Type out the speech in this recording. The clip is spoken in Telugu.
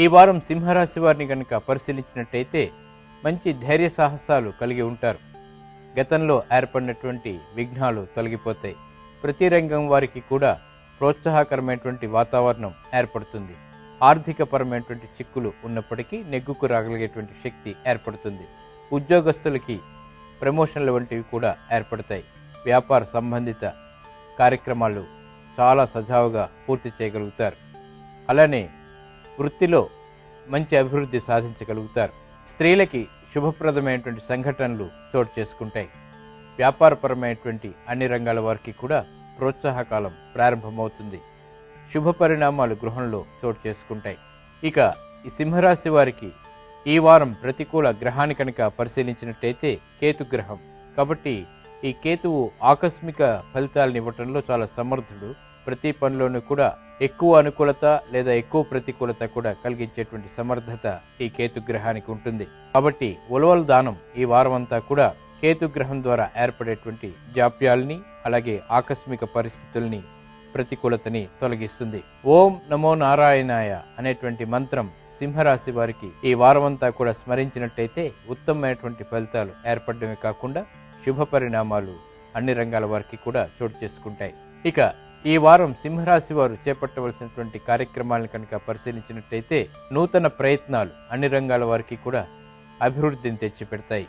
ఈ వారం సింహరాశి వారిని కనుక పరిశీలించినట్టయితే మంచి ధైర్య సాహసాలు కలిగి ఉంటారు. గతంలో ఏర్పడినటువంటి విఘ్నాలు తొలగిపోతాయి. ప్రతి రంగం వారికి కూడా ప్రోత్సాహకరమైనటువంటి వాతావరణం ఏర్పడుతుంది. ఆర్థికపరమైనటువంటి చిక్కులు ఉన్నప్పటికీ నెగ్గుకు రాగలిగేటువంటి శక్తి ఏర్పడుతుంది. ఉద్యోగస్తులకి ప్రమోషన్ల వంటివి కూడా ఏర్పడతాయి. వ్యాపార సంబంధిత కార్యక్రమాలు చాలా సజావుగా పూర్తి చేయగలుగుతారు. అలానే వృత్తిలో మంచి అభివృద్ధి సాధించగలుగుతారు. స్త్రీలకి శుభప్రదమైనటువంటి సంఘటనలు చోటు చేసుకుంటాయి. వ్యాపారపరమైనటువంటి అన్ని రంగాల వారికి కూడా ప్రోత్సాహకాలం ప్రారంభమవుతుంది. శుభ పరిణామాలు గృహంలో చోటు చేసుకుంటాయి. ఇక ఈ సింహరాశి వారికి ఈ వారం ప్రతికూల గ్రహాన్ని కనుక పరిశీలించినట్టయితే కేతు గ్రహం. కాబట్టి ఈ కేతువు ఆకస్మిక ఫలితాలను ఇవ్వటంలో చాలా సమర్థుడు. ప్రతి పనిలోనూ కూడా ఎక్కువ అనుకూలత లేదా ఎక్కువ ప్రతికూలత కూడా కలిగించేటువంటి సమర్థత ఈ కేతు గ్రహానికి ఉంటుంది. కాబట్టి ఉలవలు దానం ఈ వారం అంతా కూడా కేతు గ్రహం ద్వారా ఏర్పడేటువంటి జాప్యాలని అలాగే ఆకస్మిక పరిస్థితుల్ని ప్రతికూలతని తొలగిస్తుంది. ఓం నమో నారాయణాయ అనేటువంటి మంత్రం సింహరాశి వారికి ఈ వారమంతా కూడా స్మరించినట్టయితే ఉత్తమమైనటువంటి ఫలితాలు ఏర్పడమే కాకుండా శుభ పరిణామాలు అన్ని రంగాల వారికి కూడా చోటు చేసుకుంటాయి. ఇక ఈ వారం సింహరాశి వారు చేపట్టవలసినటువంటి కార్యక్రమాలను కనుక పరిశీలించినట్టయితే నూతన ప్రయత్నాలు అన్ని రంగాల వారికి కూడా అభివృద్ధిని తెచ్చిపెడతాయి.